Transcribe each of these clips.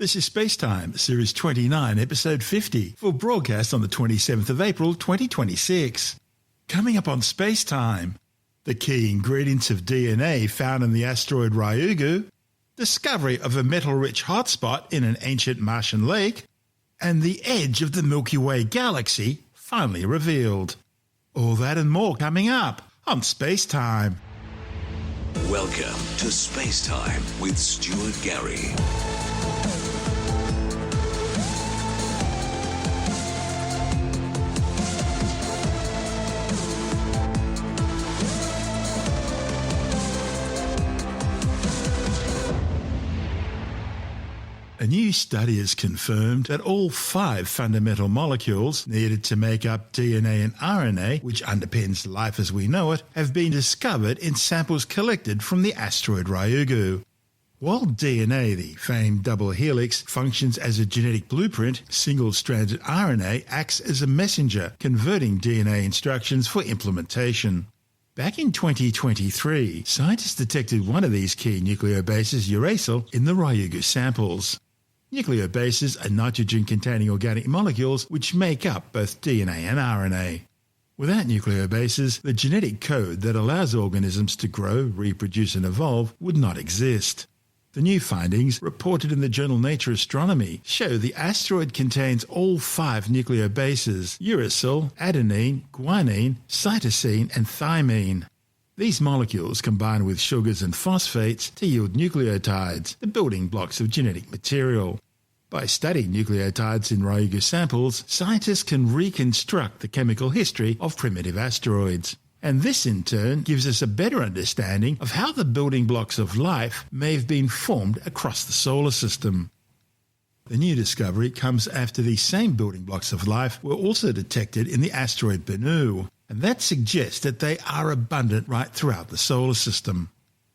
This is SpaceTime Series 29, Episode 50, for broadcast on the 27th of April 2026. Coming up on SpaceTime, the key ingredients of DNA found in the asteroid Ryugu, discovery of a metal-rich hotspot in an ancient Martian lake, and the edge of the Milky Way Galaxy finally revealed. All that and more coming up on SpaceTime. Welcome to SpaceTime with Stuart Gary. A new study has confirmed that all 5 fundamental molecules needed to make up DNA and RNA, which underpins life as we know it, have been discovered in samples collected from the asteroid Ryugu. While DNA, the famed double helix, functions as a genetic blueprint, single-stranded RNA acts as a messenger, converting DNA instructions for implementation. Back in 2023, scientists detected one of these key nucleobases, uracil, in the Ryugu samples. Nucleobases are nitrogen-containing organic molecules which make up both DNA and RNA. Without nucleobases, the genetic code that allows organisms to grow, reproduce and evolve would not exist. The new findings, reported in the journal Nature Astronomy, show the asteroid contains all 5 nucleobases: uracil, adenine, guanine, cytosine and thymine. These molecules combine with sugars and phosphates to yield nucleotides, the building blocks of genetic material. By studying nucleotides in Ryugu samples, scientists can reconstruct the chemical history of primitive asteroids. And this in turn gives us a better understanding of how the building blocks of life may have been formed across the solar system. The new discovery comes after these same building blocks of life were also detected in the asteroid Bennu, and that suggests that they are abundant right throughout the solar system.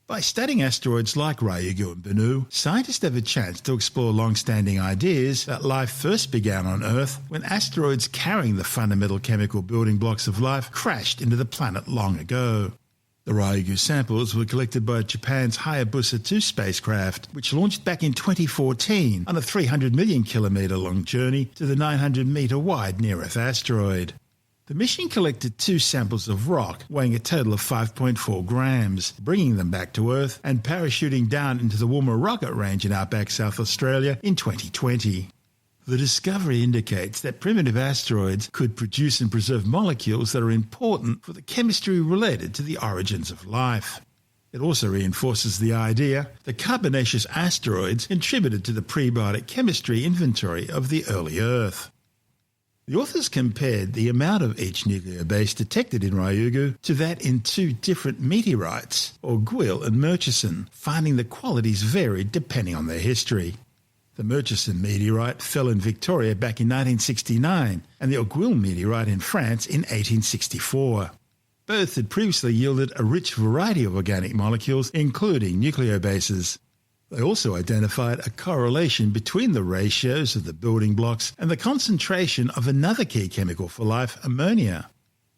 By studying asteroids like Ryugu and Bennu, scientists have a chance to explore long-standing ideas that life first began on Earth when asteroids carrying the fundamental chemical building blocks of life crashed into the planet long ago. The Ryugu samples were collected by Japan's Hayabusa 2 spacecraft, which launched back in 2014 on a 300 million kilometre long journey to the 900 metre wide near-Earth asteroid. The mission collected 2 samples of rock weighing a total of 5.4 grams, bringing them back to Earth and parachuting down into the Woomera rocket range in outback South Australia in 2020. The discovery indicates that primitive asteroids could produce and preserve molecules that are important for the chemistry related to the origins of life. It also reinforces the idea that carbonaceous asteroids contributed to the prebiotic chemistry inventory of the early Earth. The authors compared the amount of each nucleobase detected in Ryugu to that in 2 different meteorites, Orgueil and Murchison, finding the qualities varied depending on their history. The Murchison meteorite fell in Victoria back in 1969 and the Orgueil meteorite in France in 1864. Both had previously yielded a rich variety of organic molecules, including nucleobases. They also identified a correlation between the ratios of the building blocks and the concentration of another key chemical for life, ammonia.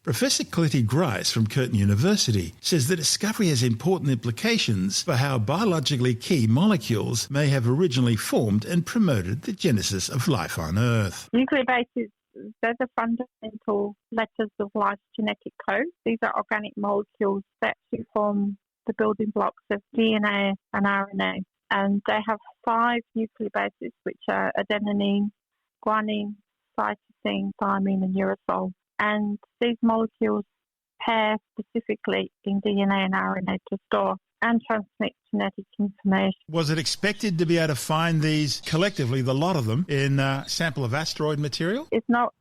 Professor Clitty Grice from Curtin University says the discovery has important implications for how biologically key molecules may have originally formed and promoted the genesis of life on Earth. Nucleobases, they're the fundamental letters of life's genetic code. These are organic molecules that actually form the building blocks of DNA and RNA. And they have 5 nucleobases, which are adenine, guanine, cytosine, thymine, and uracil. And these molecules pair specifically in DNA and RNA to store and transmit genetic information. Was it expected to be able to find these collectively, the lot of them, in a sample of asteroid material? It's not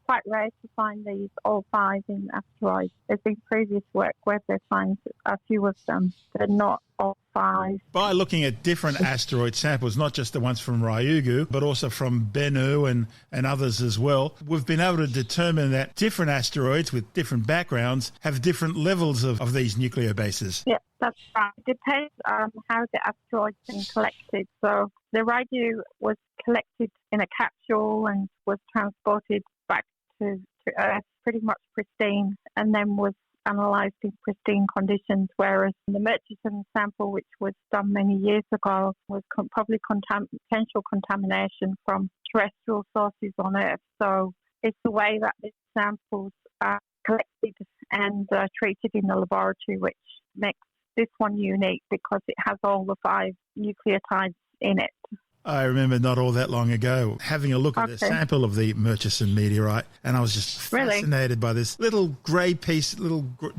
quite rare to find these all 5 in asteroids. There's been previous work where they find a few of them, but not all 5. By looking at different asteroid samples, not just the ones from Ryugu, but also from Bennu and others as well, we've been able to determine that different asteroids with different backgrounds have different levels of these nucleobases. Yeah, that's right. It depends on how the asteroid's been collected. So the Ryugu was collected in a capsule and was transported back to Earth pretty much pristine, and then was analysed in pristine conditions, whereas the Murchison sample, which was done many years ago, was probably potential contamination from terrestrial sources on Earth. So it's the way that these samples are collected and treated in the laboratory, which makes this one unique because it has all the 5 nucleotides in it. I remember not all that long ago having a look at a sample of the Murchison meteorite, and I was just fascinated by this little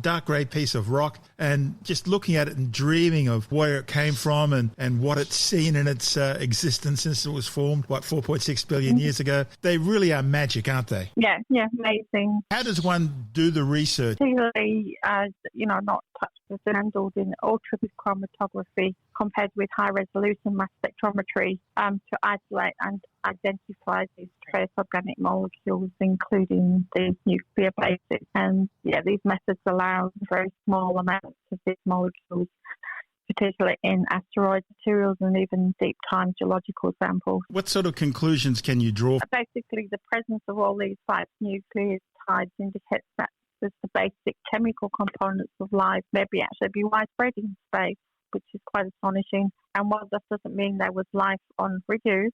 dark grey piece of rock, and just looking at it and dreaming of where it came from and what it's seen in its existence since it was formed, 4.6 billion years ago. They really are magic, aren't they? Yeah, amazing. How does one do the research? Particularly, not touched with and handled in ultraviolet chromatography compared with high-resolution mass spectrometry to isolate and identify these trace organic molecules, including these nuclear bases. And these methods allow very small amounts of these molecules, particularly in asteroid materials and even deep time geological samples. What sort of conclusions can you draw? Basically, the presence of all these 5 nucleotides indicates that the basic chemical components of life maybe actually be widespread in space, which is quite astonishing. And while that doesn't mean there was life on Ryugu,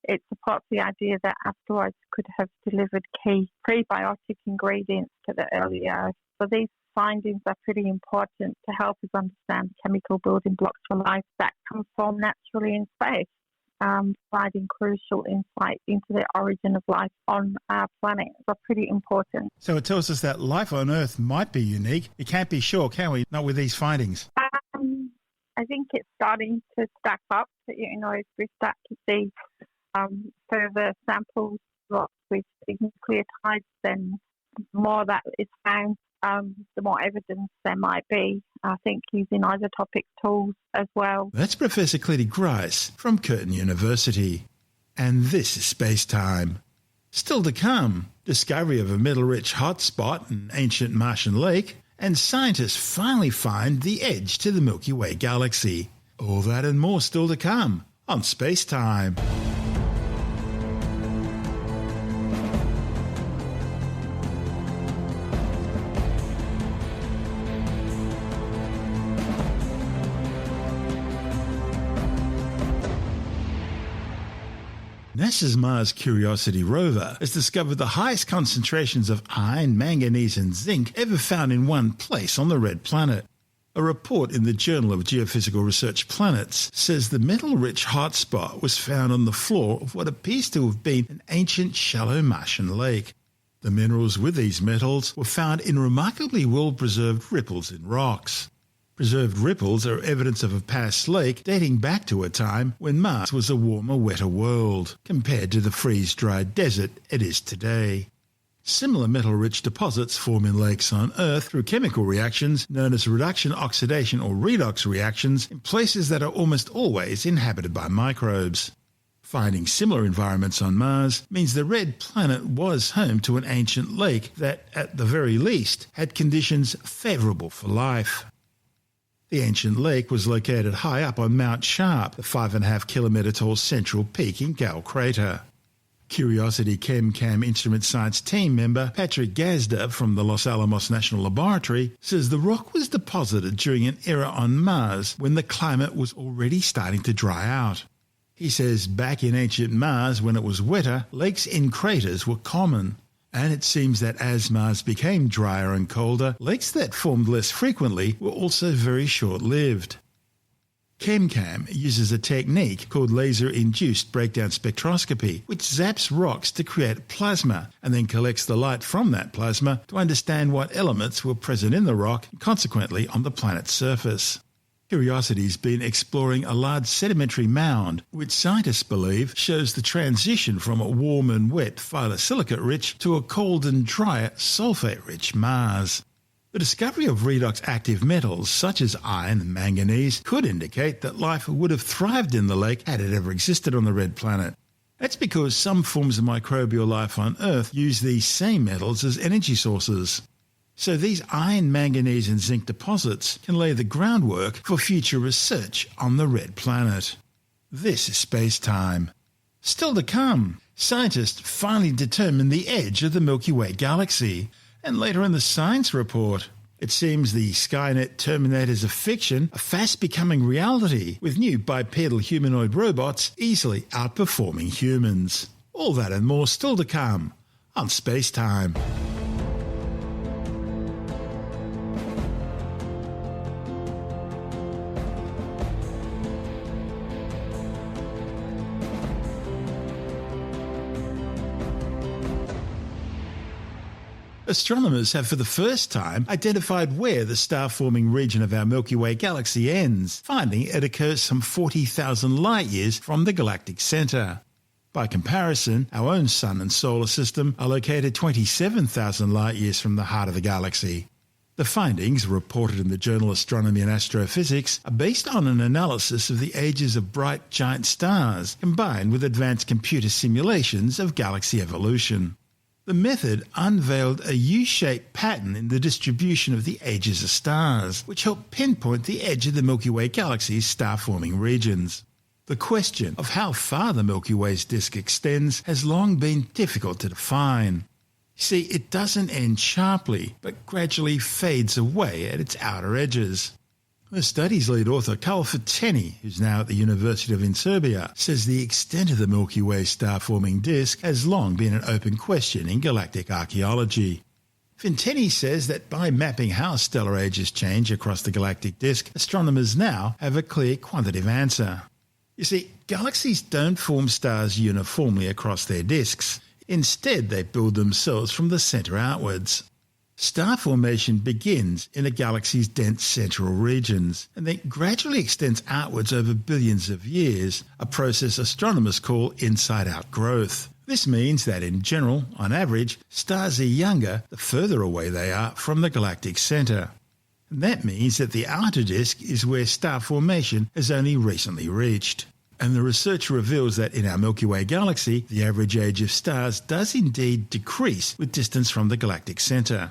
it supports the idea that asteroids could have delivered key prebiotic ingredients to the early Earth. So these findings are pretty important to help us understand chemical building blocks for life that can form naturally in space, providing crucial insight into the origin of life on our planet. Are pretty important. So it tells us that life on Earth might be unique. You can't be sure, can we? Not with these findings. I think it's starting to stack up. If we start to see further samples with nucleotides, then the more that is found, the more evidence there might be. I think using isotopic tools as well. That's Professor Clitty Grice from Curtin University. And this is Space Time. Still to come, discovery of a metal-rich hotspot, an ancient Martian lake, and scientists finally find the edge to the Milky Way Galaxy. All that and more still to come on Space Time. NASA's Mars Curiosity rover has discovered the highest concentrations of iron, manganese and zinc ever found in one place on the Red Planet. A report in the Journal of Geophysical Research Planets says the metal-rich hotspot was found on the floor of what appears to have been an ancient shallow Martian lake. The minerals with these metals were found in remarkably well-preserved ripples in rocks. Preserved ripples are evidence of a past lake dating back to a time when Mars was a warmer, wetter world, compared to the freeze-dried desert it is today. Similar metal-rich deposits form in lakes on Earth through chemical reactions known as reduction, oxidation or redox reactions in places that are almost always inhabited by microbes. Finding similar environments on Mars means the Red Planet was home to an ancient lake that, at the very least, had conditions favourable for life. The ancient lake was located high up on Mount Sharp, the 5.5 kilometre tall central peak in Gale Crater. Curiosity ChemCam instrument science team member Patrick Gazda from the Los Alamos National Laboratory says the rock was deposited during an era on Mars when the climate was already starting to dry out. He says back in ancient Mars, when it was wetter, lakes in craters were common. And it seems that as Mars became drier and colder, lakes that formed less frequently were also very short-lived. ChemCam uses a technique called laser-induced breakdown spectroscopy, which zaps rocks to create plasma and then collects the light from that plasma to understand what elements were present in the rock and consequently on the planet's surface. Curiosity's been exploring a large sedimentary mound, which scientists believe shows the transition from a warm and wet phyllosilicate-rich to a cold and drier sulfate-rich Mars. The discovery of redox active metals such as iron and manganese could indicate that life would have thrived in the lake had it ever existed on the Red Planet. That's because some forms of microbial life on Earth use these same metals as energy sources. So these iron, manganese and zinc deposits can lay the groundwork for future research on the Red Planet. This is Space Time. Still to come, scientists finally determined the edge of the Milky Way Galaxy. And later in the science report, It seems the Skynet Terminators of fiction are fast becoming reality, with new bipedal humanoid robots easily outperforming humans. All that and more still to come on SpaceTime. Astronomers have for the first time identified where the star-forming region of our Milky Way Galaxy ends, finding it occurs some 40,000 light-years from the Galactic Centre. By comparison, our own Sun and Solar System are located 27,000 light-years from the heart of the galaxy. The findings, reported in the journal Astronomy and Astrophysics, are based on an analysis of the ages of bright giant stars, combined with advanced computer simulations of galaxy evolution. The method unveiled a U-shaped pattern in the distribution of the ages of stars, which helped pinpoint the edge of the Milky Way Galaxy's star-forming regions. The question of how far the Milky Way's disk extends has long been difficult to define. See, it doesn't end sharply, but gradually fades away at its outer edges. The study's lead author, Carl Fiteni, who's now at the University of Serbia, says the extent of the Milky Way star-forming disk has long been an open question in galactic archaeology. Fiteni says that by mapping how stellar ages change across the galactic disk, astronomers now have a clear quantitative answer. You see, galaxies don't form stars uniformly across their disks. Instead, they build themselves from the centre outwards. Star formation begins in a galaxy's dense central regions and then gradually extends outwards over billions of years, a process astronomers call inside-out growth. This means that in general, on average, stars are younger the further away they are from the galactic centre. And that means that the outer disk is where star formation has only recently reached. And the research reveals that in our Milky Way galaxy, the average age of stars does indeed decrease with distance from the galactic centre.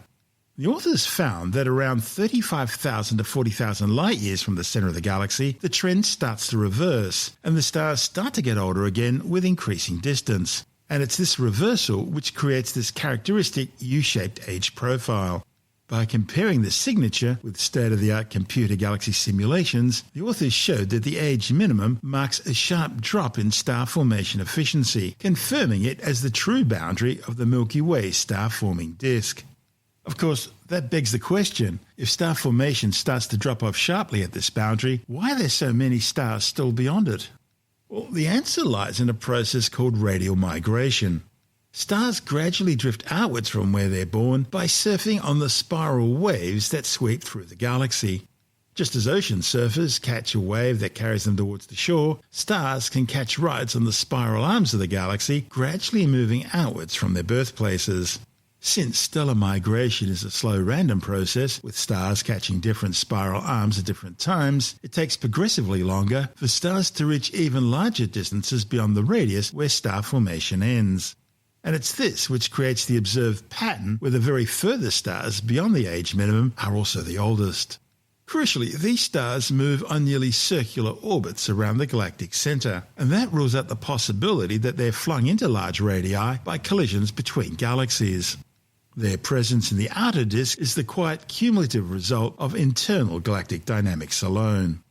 The authors found that around 35,000 to 40,000 light-years from the centre of the galaxy, the trend starts to reverse, and the stars start to get older again with increasing distance. And it's this reversal which creates this characteristic U-shaped age profile. By comparing the signature with state-of-the-art computer galaxy simulations, the authors showed that the age minimum marks a sharp drop in star formation efficiency, confirming it as the true boundary of the Milky Way star-forming disk. Of course, that begs the question, if star formation starts to drop off sharply at this boundary, why are there so many stars still beyond it? Well, the answer lies in a process called radial migration. Stars gradually drift outwards from where they're born by surfing on the spiral waves that sweep through the galaxy. Just as ocean surfers catch a wave that carries them towards the shore, stars can catch rides on the spiral arms of the galaxy, gradually moving outwards from their birthplaces. Since stellar migration is a slow random process, with stars catching different spiral arms at different times, it takes progressively longer for stars to reach even larger distances beyond the radius where star formation ends. And it's this which creates the observed pattern where the very furthest stars beyond the age minimum are also the oldest. Crucially, these stars move on nearly circular orbits around the galactic centre, and that rules out the possibility that they're flung into large radii by collisions between galaxies. Their presence in the outer disk is the quite cumulative result of internal galactic dynamics alone.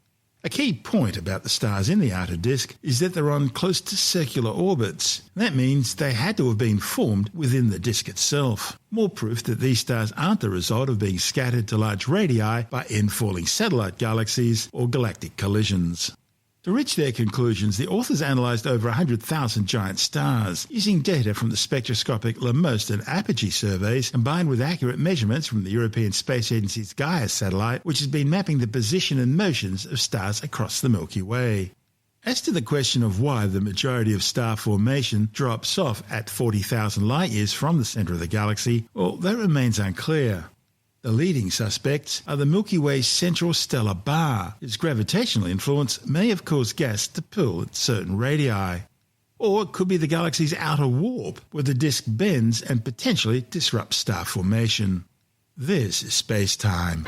A key point about the stars in the outer disk is that they're on close to circular orbits. That means they had to have been formed within the disk itself. More proof that these stars aren't the result of being scattered to large radii by infalling satellite galaxies or galactic collisions. To reach their conclusions, the authors analysed over 100,000 giant stars, using data from the spectroscopic LAMOST and Apogee surveys combined with accurate measurements from the European Space Agency's Gaia satellite, which has been mapping the position and motions of stars across the Milky Way. As to the question of why the majority of star formation drops off at 40,000 light-years from the centre of the galaxy, well, that remains unclear. The leading suspects are the Milky Way's central stellar bar, whose gravitational influence may have caused gas to pool at certain radii. Or it could be the galaxy's outer warp, where the disk bends and potentially disrupts star formation. This is SpaceTime.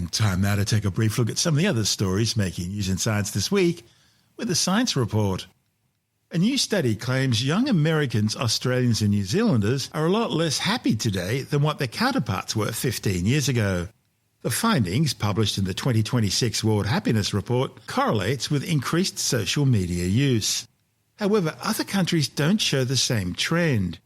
And time now to take a brief look at some of the other stories making news in science this week with a science report. A new study claims young Americans, Australians and New Zealanders are a lot less happy today than what their counterparts were 15 years ago. The findings, published in the 2026 World Happiness Report, correlates with increased social media use. However, other countries don't show the same trend.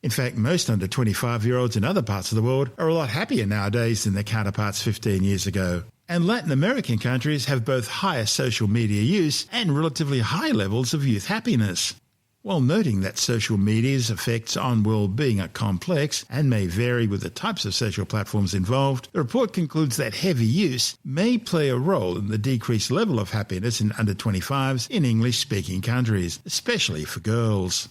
In fact, most under 25-year-olds in other parts of the world are a lot happier nowadays than their counterparts 15 years ago. And Latin American countries have both higher social media use and relatively high levels of youth happiness. While noting that social media's effects on well-being are complex and may vary with the types of social platforms involved, the report concludes that heavy use may play a role in the decreased level of happiness in under 25s in English-speaking countries, especially for girls.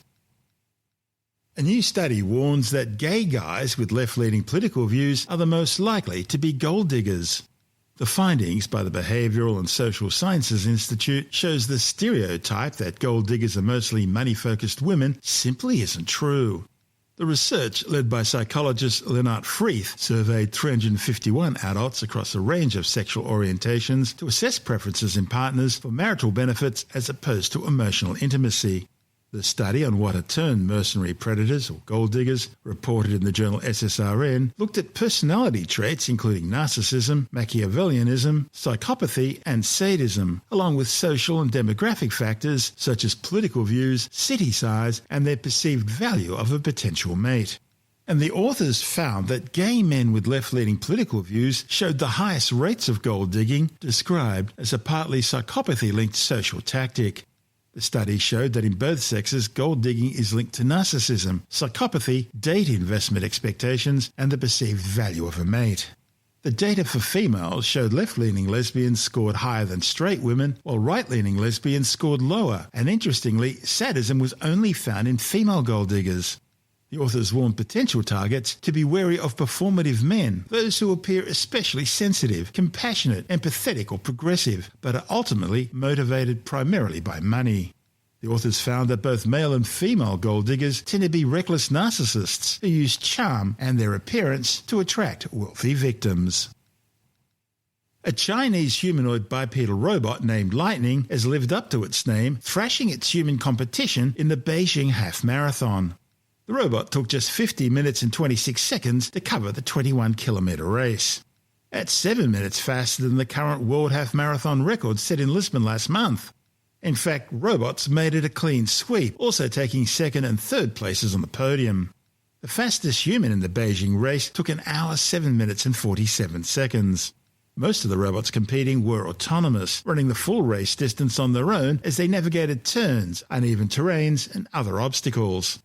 A new study warns that gay guys with left-leaning political views are the most likely to be gold diggers. The findings by the Behavioural and Social Sciences Institute shows the stereotype that gold diggers are mostly money-focused women simply isn't true. The research, led by psychologist Lennart Freeth, surveyed 351 adults across a range of sexual orientations to assess preferences in partners for marital benefits as opposed to emotional intimacy. The study on what are termed mercenary predators or gold diggers, reported in the journal SSRN, looked at personality traits including narcissism, Machiavellianism, psychopathy and sadism, along with social and demographic factors such as political views, city size and their perceived value of a potential mate. And the authors found that gay men with left-leaning political views showed the highest rates of gold digging, described as a partly psychopathy-linked social tactic. The study showed that in both sexes, gold digging is linked to narcissism, psychopathy, date investment expectations, and the perceived value of a mate. The data for females showed left-leaning lesbians scored higher than straight women, while right-leaning lesbians scored lower, and interestingly, sadism was only found in female gold diggers. The authors warned potential targets to be wary of performative men, those who appear especially sensitive, compassionate, empathetic or progressive, but are ultimately motivated primarily by money. The authors found that both male and female gold diggers tend to be reckless narcissists who use charm and their appearance to attract wealthy victims. A Chinese humanoid bipedal robot named Lightning has lived up to its name, thrashing its human competition in the Beijing Half Marathon. The robot took just 50 minutes and 26 seconds to cover the 21-kilometre race. That's 7 minutes faster than the current world half marathon record set in Lisbon last month. In fact, robots made it a clean sweep, also taking second and third places on the podium. The fastest human in the Beijing race took 1 hour, 7 minutes and 47 seconds. Most of the robots competing were autonomous, running the full race distance on their own as they navigated turns, uneven terrains and other obstacles.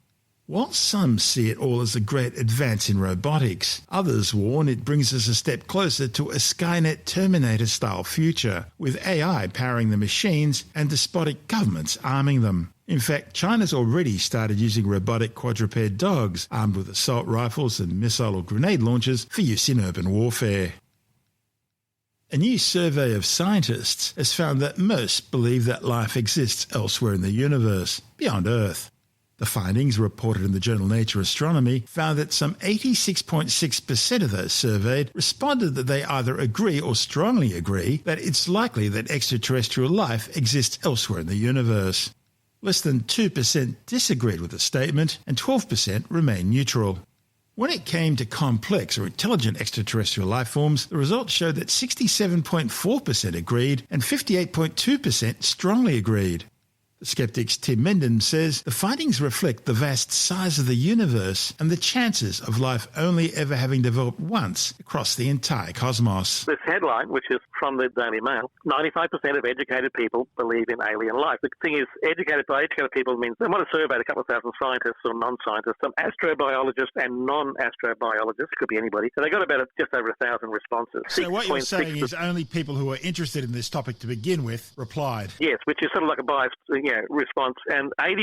While some see it all as a great advance in robotics, others warn it brings us a step closer to a Skynet Terminator-style future, with AI powering the machines and despotic governments arming them. In fact, China's already started using robotic quadruped dogs armed with assault rifles and missile or grenade launchers for use in urban warfare. A new survey of scientists has found that most believe that life exists elsewhere in the universe, beyond Earth. The findings, reported in the journal Nature Astronomy, found that some 86.6% of those surveyed responded that they either agree or strongly agree that it's likely that extraterrestrial life exists elsewhere in the universe. Less than 2% disagreed with the statement, and 12% remained neutral. When it came to complex or intelligent extraterrestrial life forms, the results showed that 67.4% agreed and 58.2% strongly agreed. The Skeptics' Tim Menden says the findings reflect the vast size of the universe and the chances of life only ever having developed once across the entire cosmos. This headline, which is from the Daily Mail, 95% of educated people believe in alien life. The thing is, educated by educated people means they might have surveyed a couple of thousand scientists or non-scientists, some astrobiologists and non-astrobiologists, could be anybody. So they got about just over 1,000 responses. So what you're saying is only people who are interested in this topic to begin with replied? Yes, which is sort of like a biased response, and 86%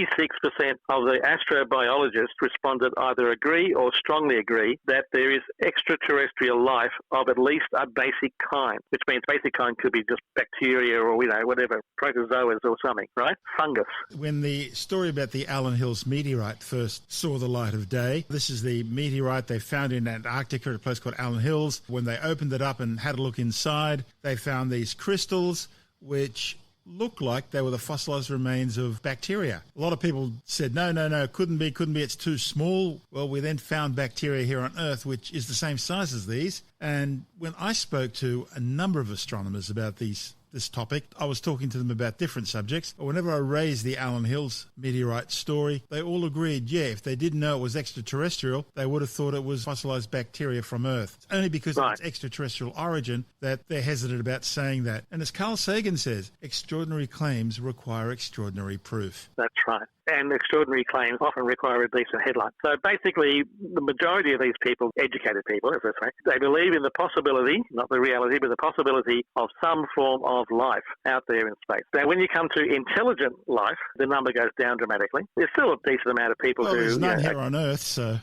of the astrobiologists responded either agree or strongly agree that there is extraterrestrial life of at least a basic kind, which means basic kind could be just bacteria or, whatever, protozoas or something, right? Fungus. When the story about the Allen Hills meteorite first saw the light of day, this is the meteorite they found in Antarctica at a place called Allen Hills. When they opened it up and had a look inside, they found these crystals which looked like they were the fossilized remains of bacteria. A lot of people said, no, couldn't be, it's too small. Well, we then found bacteria here on Earth, which is the same size as these. And when I spoke to a number of astronomers about this topic, I was talking to them about different subjects. But whenever I raised the Allen Hills meteorite story, they all agreed, if they didn't know it was extraterrestrial, they would have thought it was fossilized bacteria from Earth. It's only because of its extraterrestrial origin that they're hesitant about saying that. And as Carl Sagan says, extraordinary claims require extraordinary proof. That's right. And extraordinary claims often require a decent headline. So basically, the majority of these people, educated people, as I say, they believe in the possibility, not the reality, but the possibility of some form of life out there in space. Now, when you come to intelligent life, the number goes down dramatically. There's still a decent amount of people who... there's none here on Earth, so...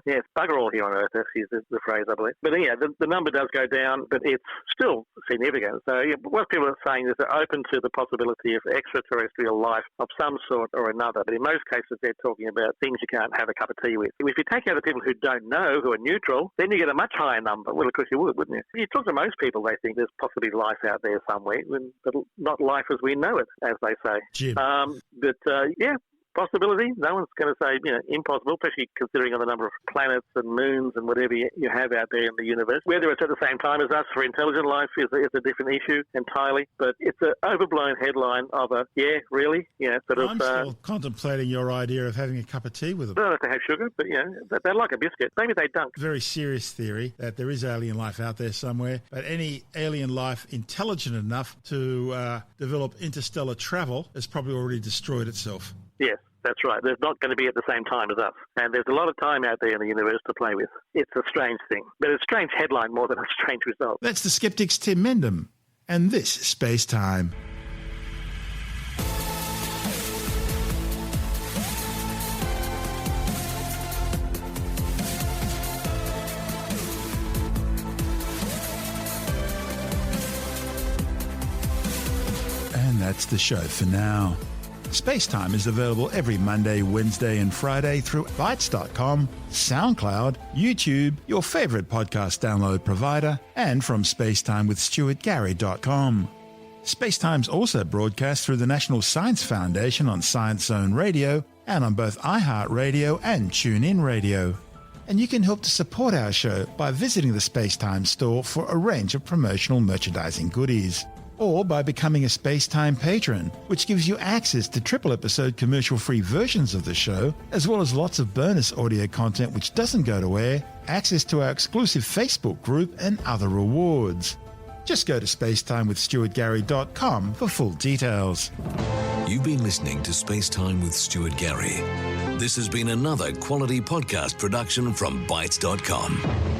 yes, bugger all here on Earth, is the phrase, I believe. But the number does go down, but it's still significant. So what people are saying is they're open to the possibility of extraterrestrial life of some sort or another. But in most cases, they're talking about things you can't have a cup of tea with. If you take out the people who don't know, who are neutral, then you get a much higher number. Well, of course you would, wouldn't you? If you talk to most people, they think there's possibly life out there somewhere, but not life as we know it, as they say. Jim. Possibility. No one's going to say, impossible, especially considering on the number of planets and moons and whatever you have out there in the universe. Whether it's at the same time as us for intelligent life is a different issue entirely, but it's an overblown headline of I'm still contemplating your idea of having a cup of tea with them. They don't have to have sugar, but, they like a biscuit. Maybe they don't. Very serious theory that there is alien life out there somewhere, but any alien life intelligent enough to develop interstellar travel has probably already destroyed itself. Yes. That's right. There's not going to be at the same time as us. And there's a lot of time out there in the universe to play with. It's a strange thing. But it's a strange headline more than a strange result. That's the Skeptics' Tim Mendham. And this is Space Time. And that's the show for now. SpaceTime is available every Monday, Wednesday and Friday through Bytes.com, SoundCloud, YouTube, your favourite podcast download provider, and from SpaceTimeWithStuartGarry.com. SpaceTime's also broadcast through the National Science Foundation on Science Zone Radio and on both iHeartRadio and TuneIn Radio. And you can help to support our show by visiting the SpaceTime store for a range of promotional merchandising goodies. Or by becoming a SpaceTime patron, which gives you access to triple-episode commercial-free versions of the show, as well as lots of bonus audio content which doesn't go to air, access to our exclusive Facebook group, and other rewards. Just go to SpaceTimeWithStuartGarry.com for full details. You've been listening to SpaceTime with Stuart Gary. This has been another quality podcast production from Bytes.com.